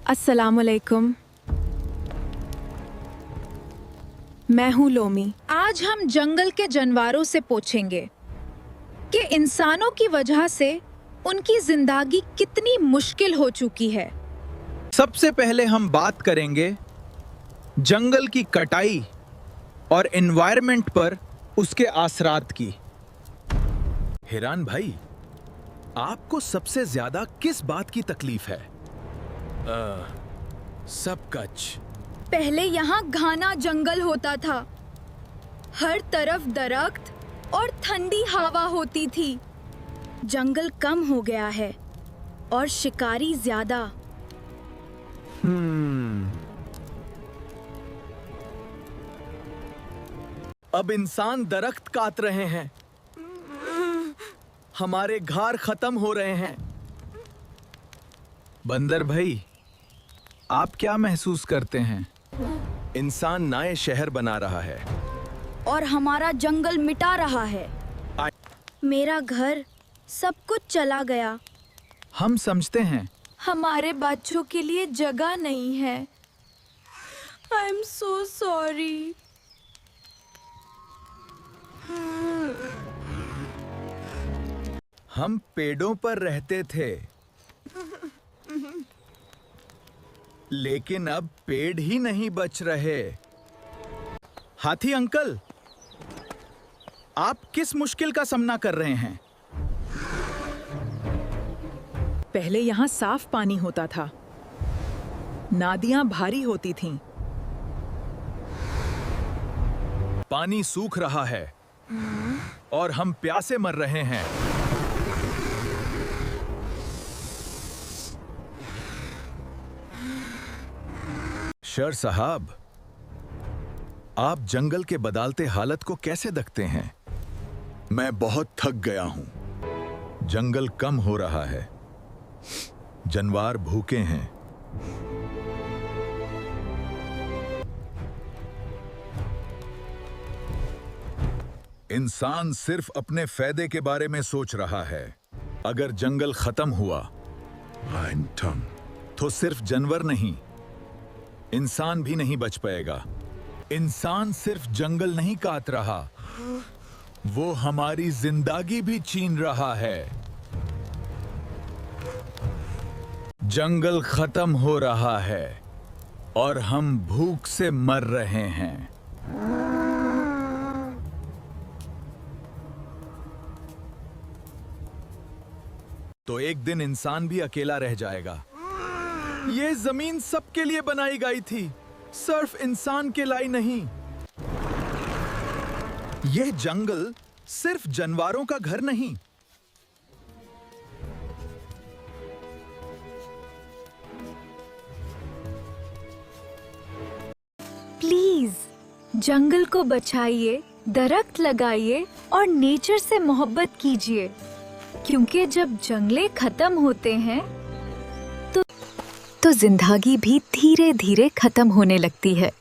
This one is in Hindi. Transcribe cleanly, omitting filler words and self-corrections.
अस्सलामुअलैकुम। मैं हूँ लोमी। आज हम जंगल के जानवरों से पूछेंगे कि इंसानों की वजह से उनकी जिंदगी कितनी मुश्किल हो चुकी है। सबसे पहले हम बात करेंगे जंगल की कटाई और एनवायरनमेंट पर उसके असरात की। हिरान भाई, आपको सबसे ज्यादा किस बात की तकलीफ है? सब कुछ। पहले यहाँ घना जंगल होता था, हर तरफ दरख्त और ठंडी हवा होती थी। जंगल कम हो गया है और शिकारी ज्यादा। अब इंसान दरख्त काट रहे हैं, हमारे घर खत्म हो रहे हैं। बंदर भाई, आप क्या महसूस करते हैं? इंसान नए शहर बना रहा है और हमारा जंगल मिटा रहा है। मेरा घर, सब कुछ चला गया। हम समझते हैं। हमारे बच्चों के लिए जगह नहीं है। I am so sorry. हम पेड़ों पर रहते थे, लेकिन अब पेड़ ही नहीं बच रहे। हाथी अंकल, आप किस मुश्किल का सामना कर रहे हैं? पहले यहाँ साफ पानी होता था, नादियाँ भारी होती थीं। पानी सूख रहा है और हम प्यासे मर रहे हैं। शर साहब, आप जंगल के बदलते हालत को कैसे देखते हैं? मैं बहुत थक गया हूं। जंगल कम हो रहा है, जानवर भूखे हैं। इंसान सिर्फ अपने फायदे के बारे में सोच रहा है। अगर जंगल खत्म हुआ तो सिर्फ जानवर नहीं, इंसान भी नहीं बच पाएगा। इंसान सिर्फ जंगल नहीं काट रहा, वो हमारी जिंदगी भी छीन रहा है। जंगल खत्म हो रहा है और हम भूख से मर रहे हैं। तो एक दिन इंसान भी अकेला रह जाएगा। ये जमीन सबके लिए बनाई गई थी, सिर्फ इंसान के लिए नहीं। यह जंगल सिर्फ जानवरों का घर नहीं, प्लीज जंगल को बचाइए, दरख्त लगाइए और नेचर से मोहब्बत कीजिए, क्योंकि जब जंगलें खत्म होते हैं तो जिंदगी भी धीरे धीरे खत्म होने लगती है।